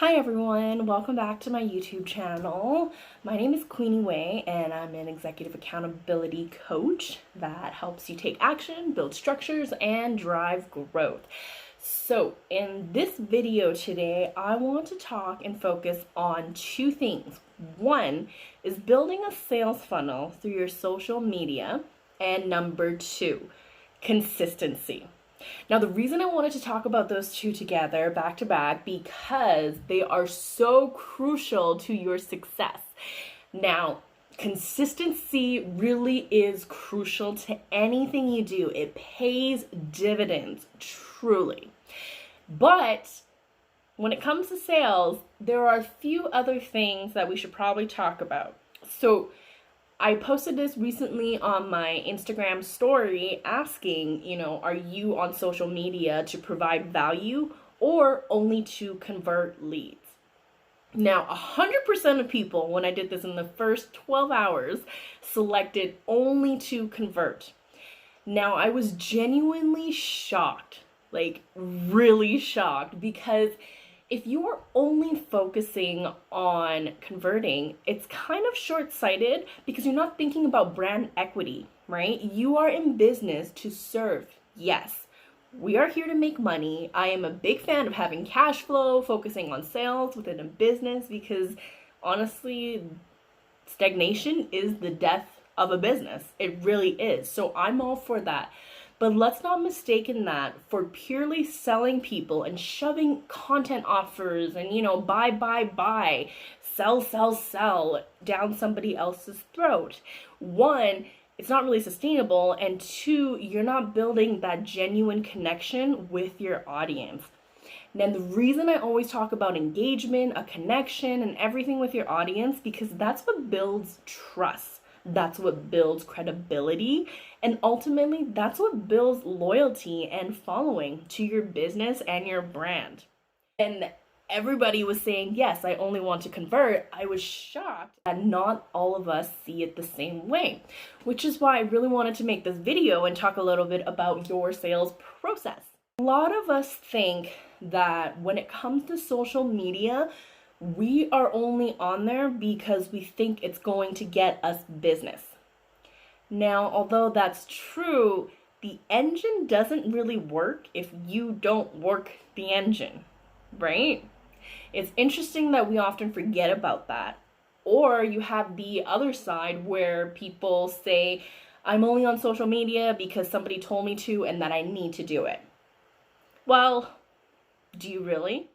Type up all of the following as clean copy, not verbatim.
Hi everyone, welcome back to my YouTube channel. My name is Queenie Way and I'm an executive accountability coach that helps you take action, build structures, and drive growth. So in this video today, I want to talk and focus on two things. One is building a sales funnel through your social media, and number two, consistency. Now, the reason I wanted to talk about those two together back to back because they are so crucial to your success. Now, consistency really is crucial to anything you do. It pays dividends, truly. But when it comes to sales, there are a few other things that we should probably talk about. So I posted this recently on my Instagram story asking, are you on social media to provide value or only to convert leads? Now, 100% of people, when I did this in the first 12 hours, selected only to convert. Now, I was genuinely shocked, like really shocked, because if you are only focusing on converting, it's kind of short-sighted because you're not thinking about brand equity, right? You are in business to serve. Yes, we are here to make money. I am a big fan of having cash flow, focusing on sales within a business because honestly, stagnation is the death of a business. It really is. So I'm all for that. But let's not mistake that for purely selling people and shoving content offers and, buy, sell down somebody else's throat. One, it's not really sustainable. And two, you're not building that genuine connection with your audience. Then the reason I always talk about engagement, a connection, and everything with your audience, because that's what builds trust. That's what builds credibility. And ultimately, that's what builds loyalty and following to your business and your brand. And everybody was saying, yes, I only want to convert. I was shocked that not all of us see it the same way, which is why I really wanted to make this video and talk a little bit about your sales process. A lot of us think that when it comes to social media, we are only on there because we think it's going to get us business. Now, although that's true, the engine doesn't really work if you don't work the engine, right? It's interesting that we often forget about that. Or you have the other side where people say, I'm only on social media because somebody told me to and that I need to do it. Well, do you really?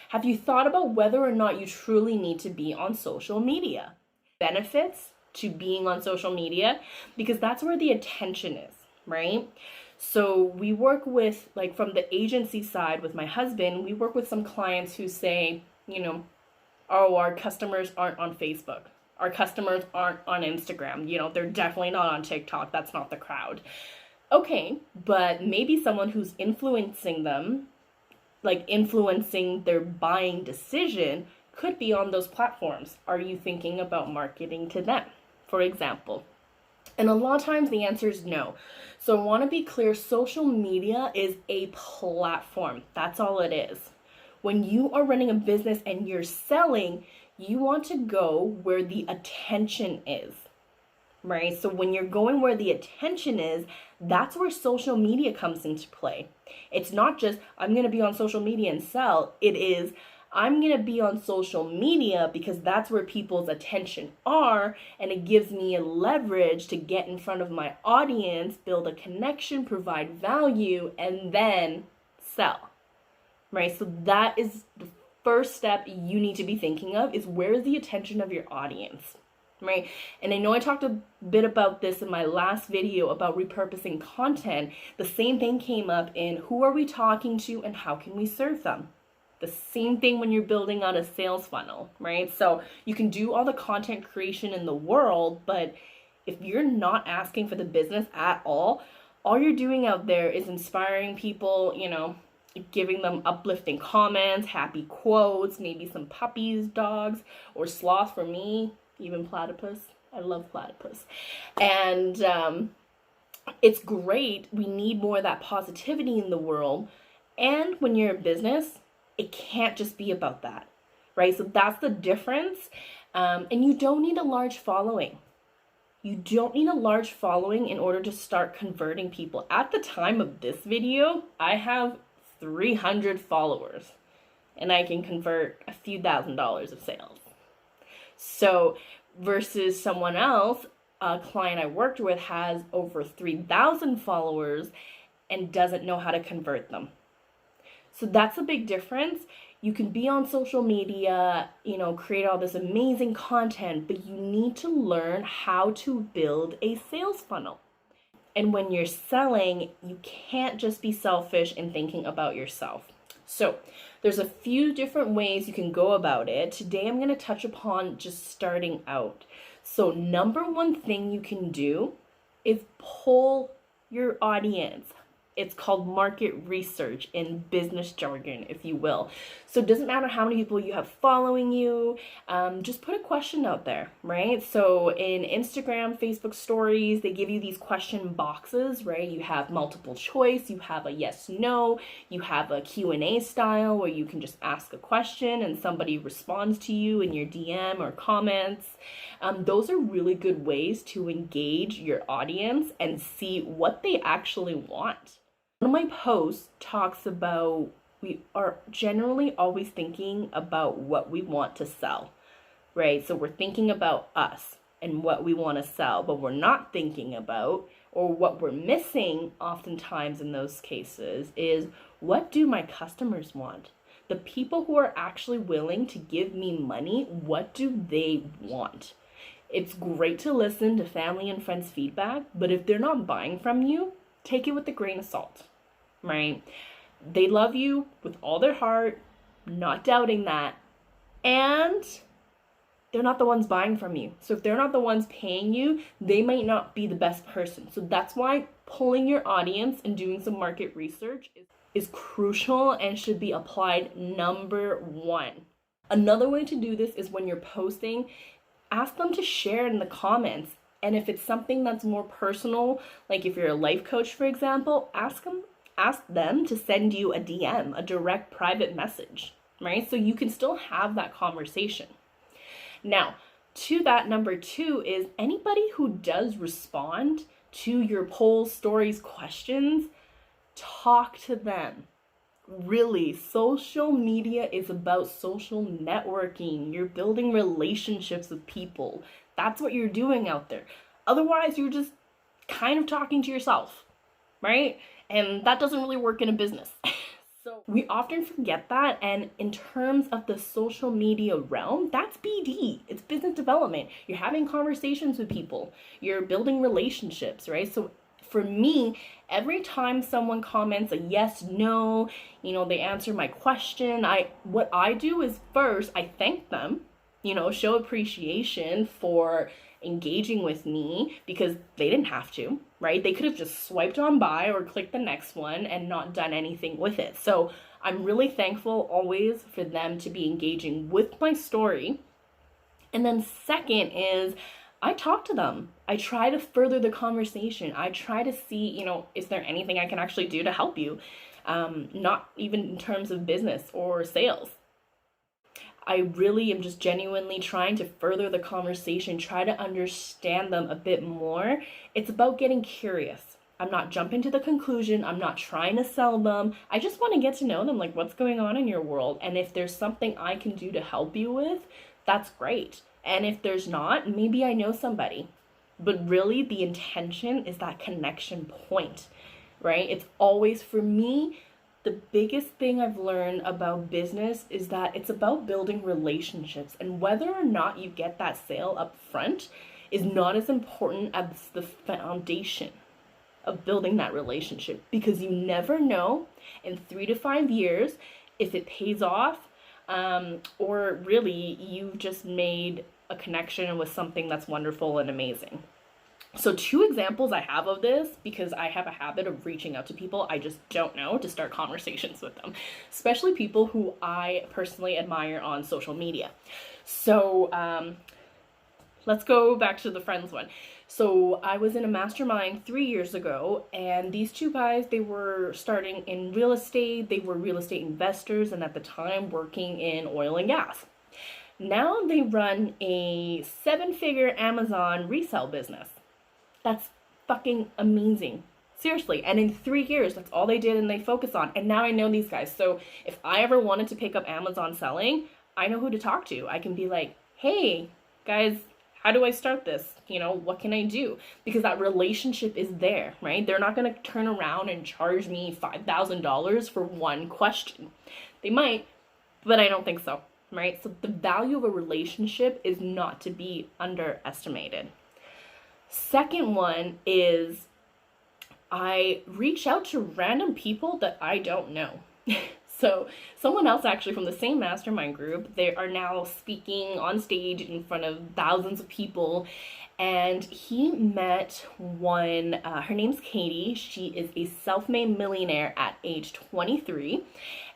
Have you thought about whether or not you truly need to be on social media? Benefits to being on social media, because that's where the attention is, right? So we work with, from the agency side with my husband, we work with some clients who say, oh, our customers aren't on Facebook. Our customers aren't on Instagram. They're definitely not on TikTok. That's not the crowd. Okay, but maybe someone who's influencing them, influencing their buying decision, could be on those platforms. Are you thinking about marketing to them, for example? And a lot of times the answer is no. So I want to be clear, social media is a platform. That's all it is. When you are running a business and you're selling, you want to go where the attention is, right? So when you're going where the attention is, that's where social media comes into play. It's not just, I'm going to be on social media and sell. It is, I'm going to be on social media because that's where people's attention are, and it gives me a leverage to get in front of my audience, build a connection, provide value, and then sell, right? So that is the first step you need to be thinking of, is where is the attention of your audience? Right? And I know I talked a bit about this in my last video about repurposing content. The same thing came up in who are we talking to and how can we serve them? The same thing when you're building out a sales funnel, right? So you can do all the content creation in the world, but if you're not asking for the business at all you're doing out there is inspiring people, giving them uplifting comments, happy quotes, maybe some puppies, dogs, or sloth for me. Even platypus. I love platypus. And it's great. We need more of that positivity in the world. And when you're a business, It can't just be about that, right? So that's the difference. And you don't need a large following. You don't need a large following in order to start converting people. At the time of this video, I have 300 followers and I can convert a few $1,000s of sales. So versus someone else, a client I worked with has over 3,000 followers and doesn't know how to convert them. So that's a big difference. You can be on social media, create all this amazing content, but you need to learn how to build a sales funnel. And when you're selling, you can't just be selfish in thinking about yourself. So there's a few different ways you can go about it. Today I'm going to touch upon just starting out. So number one thing you can do is poll your audience. It's called market research in business jargon, if you will. So it doesn't matter how many people you have following you, just put a question out there, right? So in Instagram, Facebook stories, they give you these question boxes, right? You have multiple choice, you have a yes, no, you have a Q&A style where you can just ask a question and somebody responds to you in your DM or comments. Those are really good ways to engage your audience and see what they actually want. One of my posts talks about we are generally always thinking about what we want to sell, right? So we're thinking about us and what we want to sell, but we're not thinking about, or what we're missing oftentimes in those cases, is what do my customers want? The people who are actually willing to give me money, what do they want? It's great to listen to family and friends' feedback, but if they're not buying from you, take it with a grain of salt, right? They love you with all their heart, not doubting that, and they're not the ones buying from you. So if they're not the ones paying you, they might not be the best person. So that's why pulling your audience and doing some market research is crucial and should be applied number one. Another way to do this is when you're posting, ask them to share in the comments. And if it's something that's more personal, like if you're a life coach, for example, ask them to send you a DM, a direct private message, right? So you can still have that conversation. Now, to that, number two is anybody who does respond to your polls, stories, questions, talk to them. Really, social media is about social networking. You're building relationships with people. That's what you're doing out there. Otherwise, you're just kind of talking to yourself, right? And that doesn't really work in a business. So we often forget that. And in terms of the social media realm, that's BD. It's business development. You're having conversations with people. You're building relationships, right? So for me, every time someone comments a yes, no, they answer my question, what I do is first, I thank them, show appreciation for engaging with me because they didn't have to, right? They could have just swiped on by or clicked the next one and not done anything with it. So I'm really thankful always for them to be engaging with my story. And then second is I talk to them. I try to further the conversation. I try to see, is there anything I can actually do to help you? Not even in terms of business or sales. I really am just genuinely trying to further the conversation, try to understand them a bit more. It's about getting curious. I'm not jumping to the conclusion. I'm not trying to sell them. I just want to get to know them, like what's going on in your world. And if there's something I can do to help you with, that's great. And if there's not, maybe I know somebody. But really the intention is that connection point, right? It's always, for me, the biggest thing I've learned about business is that it's about building relationships, and whether or not you get that sale up front is not as important as the foundation of building that relationship, because you never know in 3 to 5 years if it pays off, or really you've just made a connection with something that's wonderful and amazing. So 2 examples I have of this, because I have a habit of reaching out to people I just don't know to start conversations with them, especially people who I personally admire on social media. So let's go back to the friends one. So I was in a mastermind 3 years ago, and these two guys, they were starting in real estate. They were real estate investors, and at the time working in oil and gas. Now they run a 7-figure Amazon resale business. That's fucking amazing. Seriously. And in 3 years, that's all they did and they focus on. And now I know these guys. So if I ever wanted to pick up Amazon selling, I know who to talk to. I can be like, hey, guys, how do I start this? What can I do? Because that relationship is there, right? They're not going to turn around and charge me $5,000 for one question. They might, but I don't think so, right? So the value of a relationship is not to be underestimated. Second one is I reach out to random people that I don't know. So someone else actually from the same mastermind group, they are now speaking on stage in front of thousands of people. And he met one, her name's Katie. She is a self-made millionaire at age 23.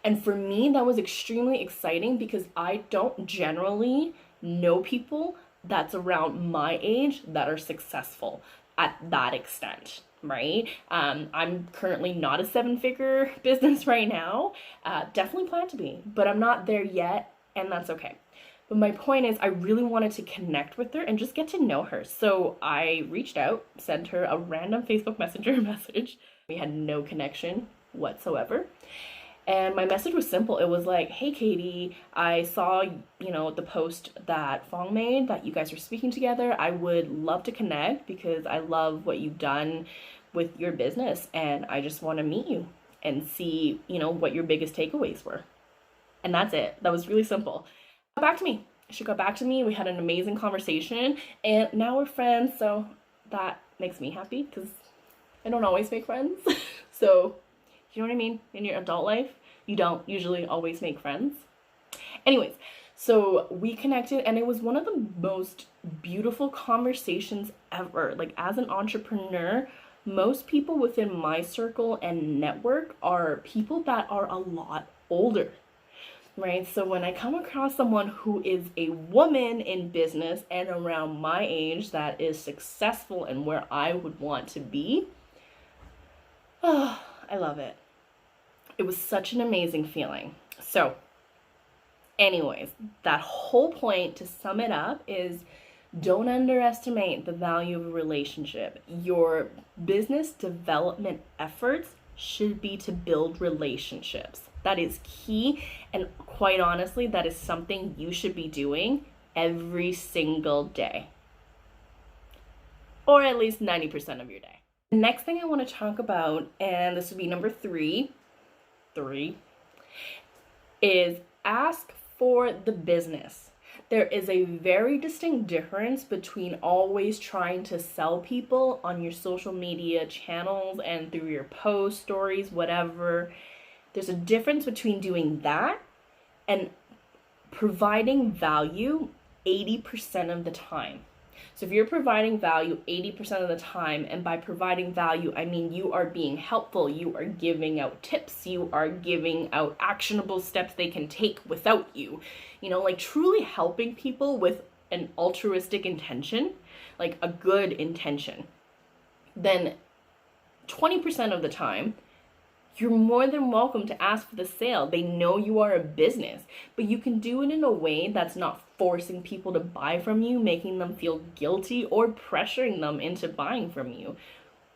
And for me, that was extremely exciting because I don't generally know people that's around my age that are successful at that extent, right? I'm currently not a 7-figure business right now. Definitely plan to be, but I'm not there yet, and that's okay. But my point is, I really wanted to connect with her and just get to know her. So I reached out, sent her a random Facebook Messenger message. We had no connection whatsoever. And my message was simple. It was like, hey, Katie, I saw, the post that Fong made that you guys were speaking together. I would love to connect because I love what you've done with your business. And I just want to meet you and see, what your biggest takeaways were. And that's it. That was really simple. Got back to me. She got back to me. We had an amazing conversation. And now we're friends. So that makes me happy because I don't always make friends. So you know what I mean? In your adult life, you don't usually always make friends. Anyways, so we connected and it was one of the most beautiful conversations ever. Like as an entrepreneur, most people within my circle and network are people that are a lot older, right? So when I come across someone who is a woman in business and around my age that is successful and where I would want to be, oh, I love it. It was such an amazing feeling. So anyways, that whole point, to sum it up, is don't underestimate the value of a relationship. Your business development efforts should be to build relationships. That is key. And quite honestly, that is something you should be doing every single day. Or at least 90% of your day. The next thing I want to talk about, and this would be number three, is ask for the business. There is a very distinct difference between always trying to sell people on your social media channels and through your posts, stories, whatever. There's a difference between doing that and providing value 80% of the time. So if you're providing value 80% of the time, and by providing value, I mean you are being helpful, you are giving out tips, you are giving out actionable steps they can take without you, like truly helping people with an altruistic intention, like a good intention, then 20% of the time, you're more than welcome to ask for the sale. They know you are a business, but you can do it in a way that's not forcing people to buy from you, making them feel guilty, or pressuring them into buying from you.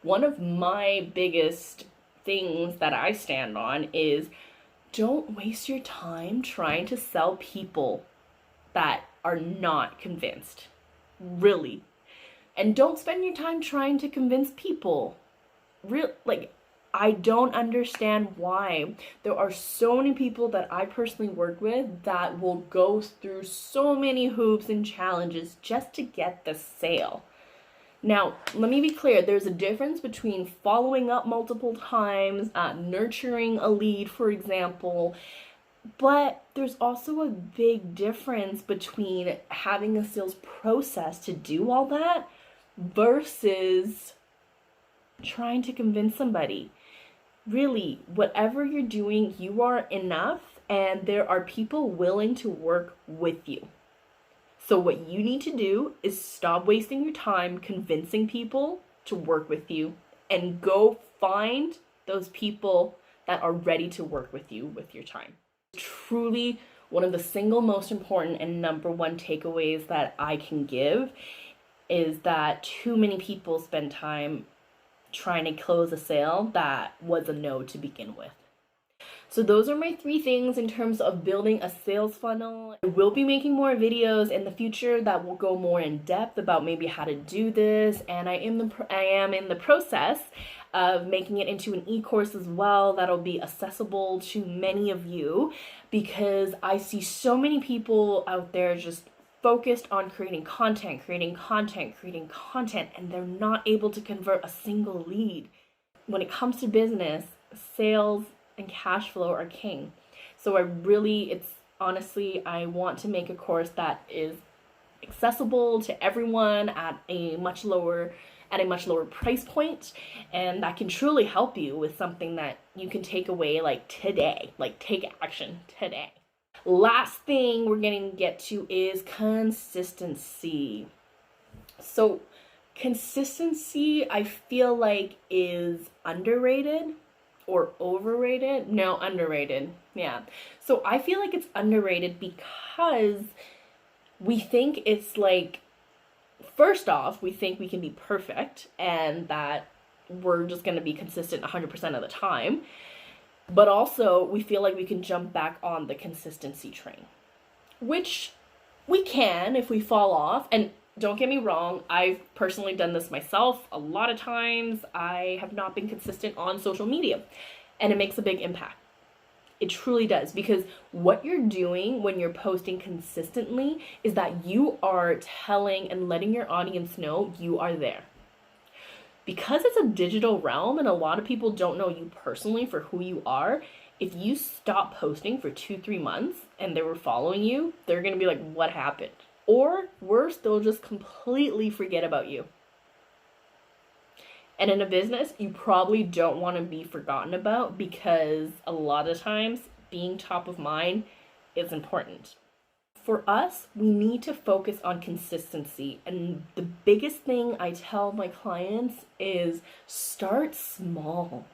One of my biggest things that I stand on is don't waste your time trying to sell people that are not convinced. Really. And don't spend your time trying to convince people. I don't understand why there are so many people that I personally work with that will go through so many hoops and challenges just to get the sale. Now, let me be clear. There's a difference between following up multiple times, nurturing a lead, for example, but there's also a big difference between having a sales process to do all that versus trying to convince somebody. Really, whatever you're doing, you are enough, and there are people willing to work with you. So what you need to do is stop wasting your time convincing people to work with you and go find those people that are ready to work with you with your time. Truly one of the single most important and number one takeaways that I can give is that too many people spend time trying to close a sale that was a no to begin with. So those are my 3 things in terms of building a sales funnel. I will be making more videos in the future that will go more in depth about maybe how to do this, and I am in the process of making it into an e-course as well that'll be accessible to many of you, because I see so many people out there just focused on creating content, and they're not able to convert a single lead. When it comes to business, sales and cash flow are king. So I want to make a course that is accessible to everyone at a much lower price point, and that can truly help you with something that you can take away today, take action today. Last thing we're going to get to is consistency. So consistency, I feel like, is underrated or overrated. No, underrated. Yeah. So I feel like it's underrated because we think it's first off, we think we can be perfect and that we're just going to be consistent 100% of the time. But also, we feel like we can jump back on the consistency train, which we can if we fall off. And don't get me wrong, I've personally done this myself. A lot of times I have not been consistent on social media, and it makes a big impact. It truly does, because what you're doing when you're posting consistently is that you are telling and letting your audience know you are there. Because it's a digital realm and a lot of people don't know you personally for who you are, if you stop posting for 2-3 months and they were following you, they're going to be like, what happened? Or worse, they'll just completely forget about you. And in a business, you probably don't want to be forgotten about, because a lot of times being top of mind is important. For us, we need to focus on consistency. And the biggest thing I tell my clients is start small.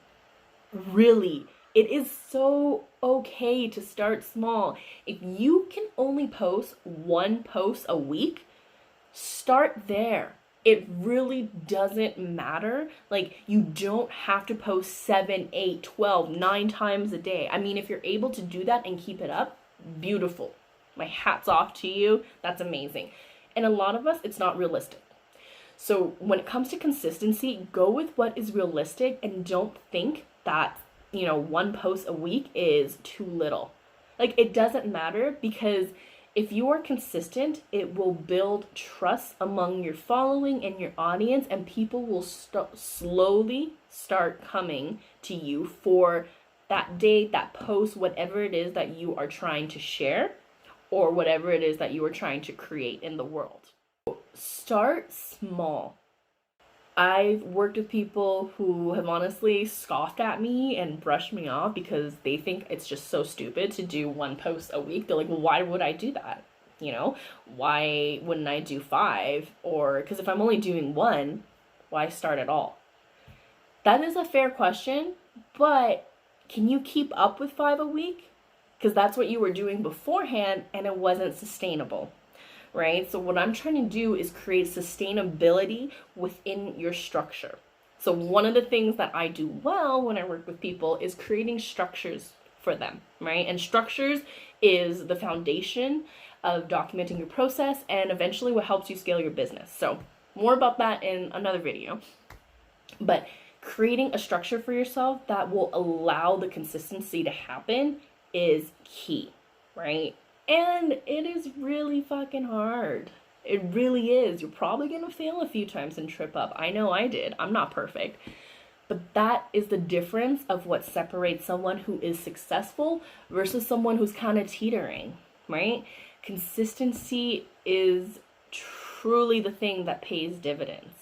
Really, it is so okay to start small. If you can only post 1 post a week, start there. It really doesn't matter. You don't have to post 7, 8, 12, 9 times a day. I mean, if you're able to do that and keep it up, beautiful. My hat's off to you. That's amazing. And a lot of us, it's not realistic. So when it comes to consistency, go with what is realistic and don't think that, 1 post a week is too little. It doesn't matter, because if you are consistent, it will build trust among your following and your audience, and people will slowly start coming to you for that date, that post, whatever it is that you are trying to share, or whatever it is that you are trying to create in the world. Start small. I've worked with people who have honestly scoffed at me and brushed me off because they think it's just so stupid to do 1 post a week. They're like, well, why would I do that? Why wouldn't I do 5? Or, because if I'm only doing 1, why start at all? That is a fair question, but can you keep up with 5 a week? Because that's what you were doing beforehand and it wasn't sustainable, right? So what I'm trying to do is create sustainability within your structure. So one of the things that I do well when I work with people is creating structures for them, right? And structures is the foundation of documenting your process and eventually what helps you scale your business. So more about that in another video. But creating a structure for yourself that will allow the consistency to happen is key, right? And it is really fucking hard. It really is. You're probably gonna fail a few times and trip up. I know I did. I'm not perfect. But that is the difference of what separates someone who is successful versus someone who's kind of teetering, right? Consistency is truly the thing that pays dividends.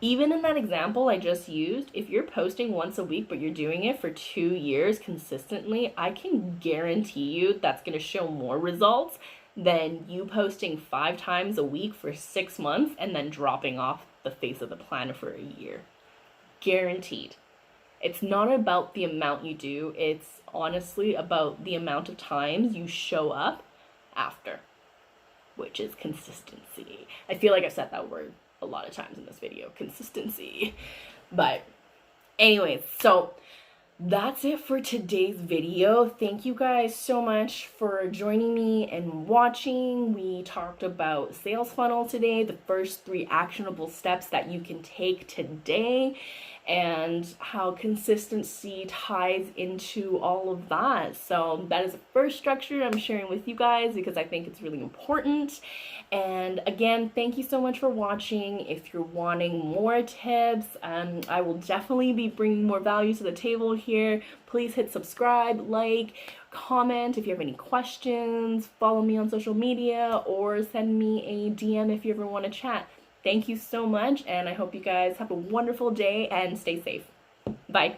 Even in that example I just used, if you're posting once a week, but you're doing it for 2 years consistently, I can guarantee you that's going to show more results than you posting 5 times a week for 6 months and then dropping off the face of the planet for a year. Guaranteed. It's not about the amount you do, it's honestly about the amount of times you show up after, which is consistency. I feel like I've said that word a lot of times in this video, consistency. But anyways, so that's it for today's video. Thank you guys so much for joining me and watching. We talked about sales funnel today, the first 3 actionable steps that you can take today, and how consistency ties into all of that. So that is the first structure I'm sharing with you guys because I think it's really important. And again, thank you so much for watching. If you're wanting more tips, I will definitely be bringing more value to the table here. Please hit subscribe, like, comment if you have any questions, follow me on social media, or send me a DM if you ever want to chat. Thank you so much, and I hope you guys have a wonderful day and stay safe. Bye.